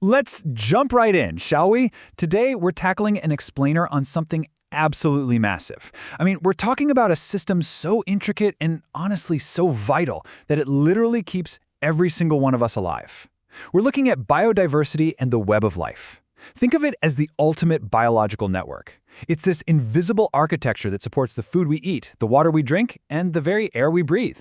Let's jump right in, shall we? Today, we're tackling an explainer on something absolutely massive. We're talking about a system so intricate and honestly so vital that it literally keeps every single one of us alive. We're looking at biodiversity and the web of life. Think of it as the ultimate biological network. It's this invisible architecture that supports the food we eat, the water we drink, and the very air we breathe.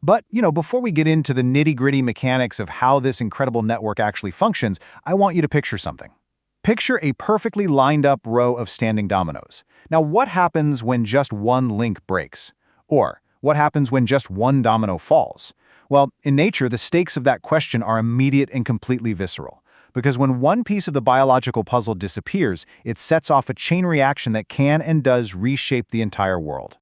But, before we get into the nitty-gritty mechanics of how this incredible network actually functions, I want you to picture something. Picture a perfectly lined up row of standing dominoes. Now, what happens when just one link breaks? Or, what happens when just one domino falls? Well, in nature, the stakes of that question are immediate and completely visceral. Because when one piece of the biological puzzle disappears, it sets off a chain reaction that can and does reshape the entire world.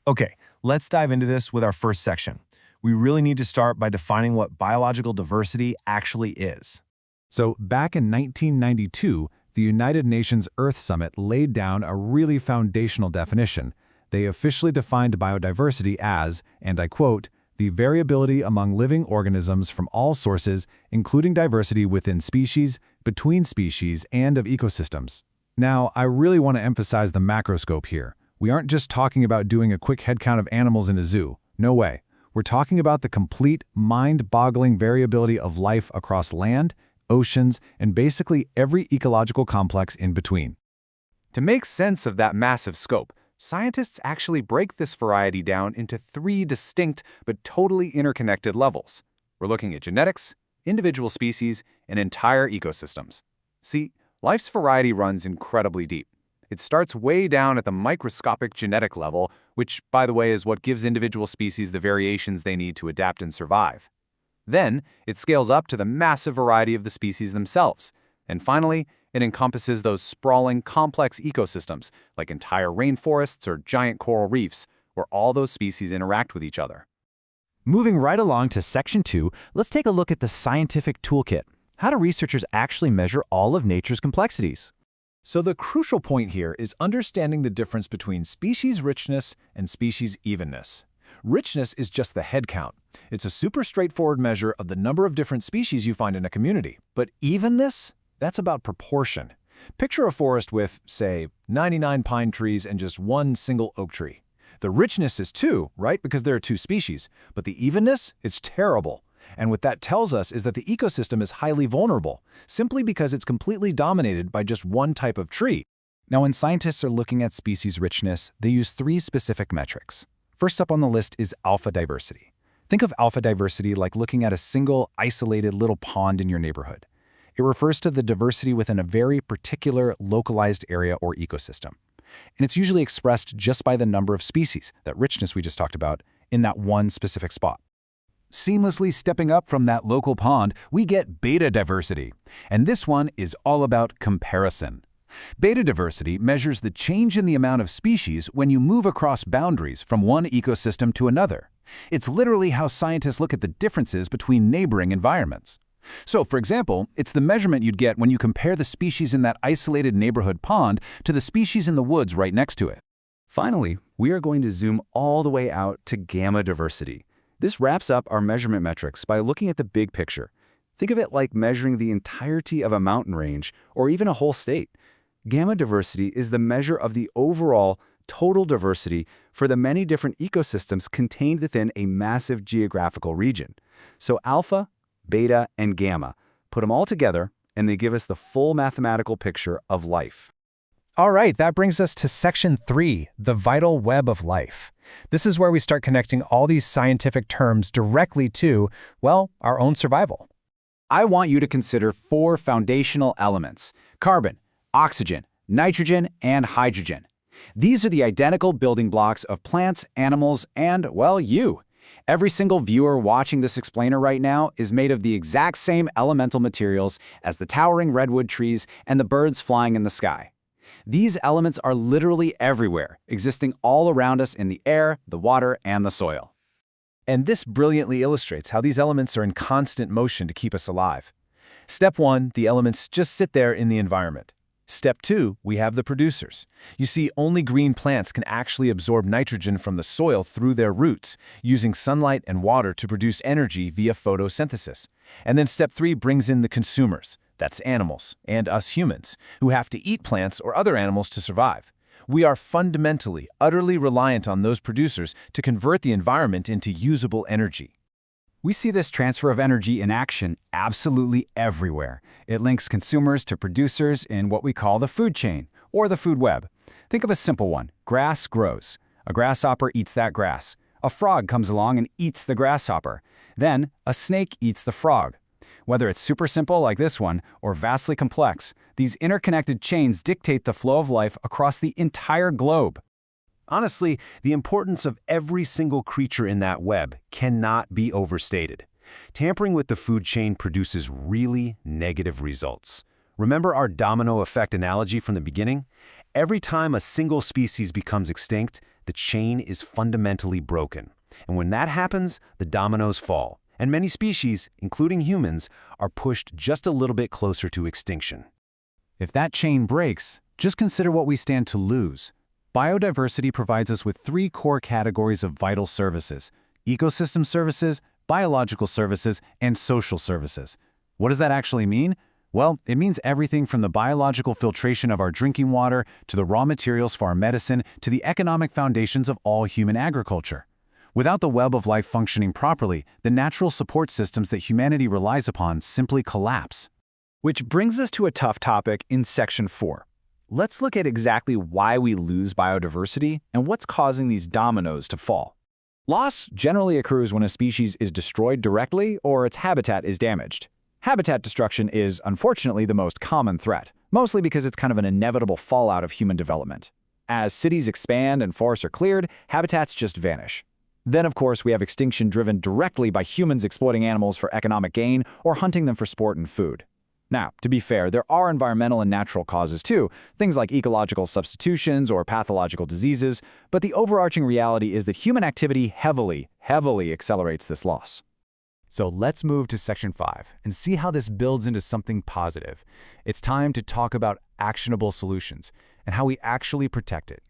Okay, let's dive into this with our first section. We really need to start by defining what biological diversity actually is. So, back in 1992, the United Nations Earth Summit laid down a really foundational definition. They officially defined biodiversity as, and I quote, "the variability among living organisms from all sources, including diversity within species, between species, and of ecosystems." Now, I really want to emphasize the macroscope here. We aren't just talking about doing a quick headcount of animals in a zoo. No way. We're talking about the complete, mind-boggling variability of life across land, oceans, and basically every ecological complex in between. To make sense of that massive scope, scientists actually break this variety down into three distinct but totally interconnected levels. We're looking at genetics, individual species, and entire ecosystems. See, life's variety runs incredibly deep. It starts way down at the microscopic genetic level, which, by the way, is what gives individual species the variations they need to adapt and survive. Then, it scales up to the massive variety of the species themselves. And finally, it encompasses those sprawling, complex ecosystems, like entire rainforests or giant coral reefs, where all those species interact with each other. Moving right along to Section 2, let's take a look at the scientific toolkit. How do researchers actually measure all of nature's complexities? So the crucial point here is understanding the difference between species richness and species evenness. Richness is just the head count. It's a super straightforward measure of the number of different species you find in a community. But evenness? That's about proportion. Picture a forest with, say, 99 pine trees and just one single oak tree. The richness is 2, right? Because there are 2 species. But the evenness? It's terrible. And what that tells us is that the ecosystem is highly vulnerable, simply because it's completely dominated by just one type of tree. Now, when scientists are looking at species richness, they use 3 specific metrics. First up on the list is alpha diversity. Think of alpha diversity like looking at a single, isolated little pond in your neighborhood. It refers to the diversity within a very particular, localized area or ecosystem. And it's usually expressed just by the number of species, that richness we just talked about, in that one specific spot. Seamlessly stepping up from that local pond, we get beta diversity. And this one is all about comparison. Beta diversity measures the change in the amount of species when you move across boundaries from one ecosystem to another. It's literally how scientists look at the differences between neighboring environments. So, for example, it's the measurement you'd get when you compare the species in that isolated neighborhood pond to the species in the woods right next to it. Finally, we are going to zoom all the way out to gamma diversity. This wraps up our measurement metrics by looking at the big picture. Think of it like measuring the entirety of a mountain range or even a whole state. Gamma diversity is the measure of the overall total diversity for the many different ecosystems contained within a massive geographical region. So alpha, beta, and gamma, put them all together, and they give us the full mathematical picture of life. All right, that brings us to Section 3, the vital web of life. This is where we start connecting all these scientific terms directly to, well, our own survival. I want you to consider 4 foundational elements: carbon, oxygen, nitrogen, and hydrogen. These are the identical building blocks of plants, animals, and, well, you. Every single viewer watching this explainer right now is made of the exact same elemental materials as the towering redwood trees and the birds flying in the sky. These elements are literally everywhere, existing all around us in the air, the water, and the soil. And this brilliantly illustrates how these elements are in constant motion to keep us alive. Step 1, the elements just sit there in the environment. Step 2, we have the producers. You see, only green plants can actually absorb nitrogen from the soil through their roots, using sunlight and water to produce energy via photosynthesis. And then step 3 brings in the consumers. That's animals, and us humans, who have to eat plants or other animals to survive. We are fundamentally, utterly reliant on those producers to convert the environment into usable energy. We see this transfer of energy in action absolutely everywhere. It links consumers to producers in what we call the food chain, or the food web. Think of a simple one. Grass grows. A grasshopper eats that grass. A frog comes along and eats the grasshopper. Then, a snake eats the frog. Whether it's super simple like this one, or vastly complex, these interconnected chains dictate the flow of life across the entire globe. Honestly, the importance of every single creature in that web cannot be overstated. Tampering with the food chain produces really negative results. Remember our domino effect analogy from the beginning? Every time a single species becomes extinct, the chain is fundamentally broken. And when that happens, the dominoes fall, and many species, including humans, are pushed just a little bit closer to extinction. If that chain breaks, just consider what we stand to lose. Biodiversity provides us with three core categories of vital services: ecosystem services, biological services, and social services. What does that actually mean? Well, it means everything from the biological filtration of our drinking water to the raw materials for our medicine to the economic foundations of all human agriculture. Without the web of life functioning properly, the natural support systems that humanity relies upon simply collapse. Which brings us to a tough topic in Section 4. Let's look at exactly why we lose biodiversity and what's causing these dominoes to fall. Loss generally occurs when a species is destroyed directly or its habitat is damaged. Habitat destruction is, unfortunately, the most common threat, mostly because it's kind of an inevitable fallout of human development. As cities expand and forests are cleared, habitats just vanish. Then, of course, we have extinction driven directly by humans exploiting animals for economic gain or hunting them for sport and food. Now, to be fair, there are environmental and natural causes too, things like ecological substitutions or pathological diseases, but the overarching reality is that human activity heavily accelerates this loss. So let's move to Section 5 and see how this builds into something positive. It's time to talk about actionable solutions and how we actually protect it.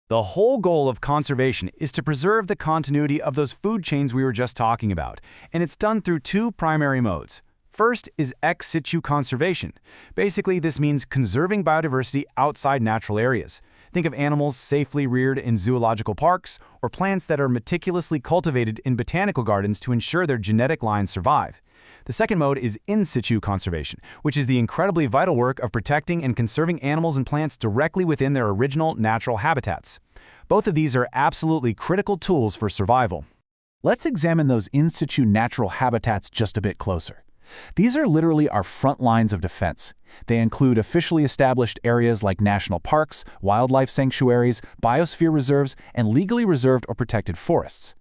The whole goal of conservation is to preserve the continuity of those food chains we were just talking about, and it's done through two primary modes. First is ex-situ conservation. Basically, this means conserving biodiversity outside natural areas. Think of animals safely reared in zoological parks or plants that are meticulously cultivated in botanical gardens to ensure their genetic lines survive. The second mode is in-situ conservation, which is the incredibly vital work of protecting and conserving animals and plants directly within their original natural habitats. Both of these are absolutely critical tools for survival. Let's examine those in-situ natural habitats just a bit closer. These are literally our front lines of defense. They include officially established areas like national parks, wildlife sanctuaries, biosphere reserves, and legally reserved or protected forests.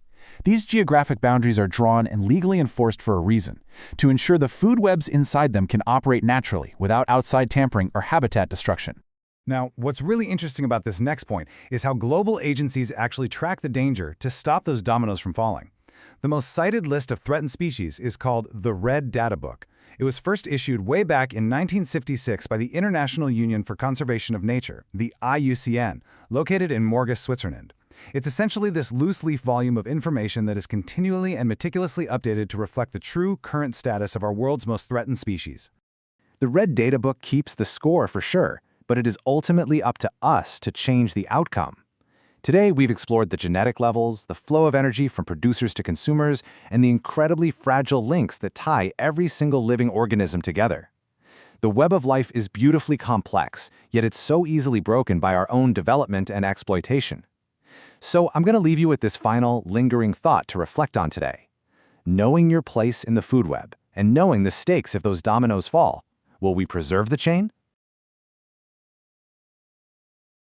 These geographic boundaries are drawn and legally enforced for a reason, to ensure the food webs inside them can operate naturally without outside tampering or habitat destruction. Now, what's really interesting about this next point is how global agencies actually track the danger to stop those dominoes from falling. The most cited list of threatened species is called the Red Data Book. It was first issued way back in 1956 by the International Union for Conservation of Nature, the IUCN, located in Morges, Switzerland. It's essentially this loose-leaf volume of information that is continually and meticulously updated to reflect the true current status of our world's most threatened species. The Red Data Book keeps the score for sure, but it is ultimately up to us to change the outcome. Today, we've explored the genetic levels, the flow of energy from producers to consumers, and the incredibly fragile links that tie every single living organism together. The web of life is beautifully complex, yet it's so easily broken by our own development and exploitation. So I'm going to leave you with this final, lingering thought to reflect on today. Knowing your place in the food web, and knowing the stakes if those dominoes fall, will we preserve the chain,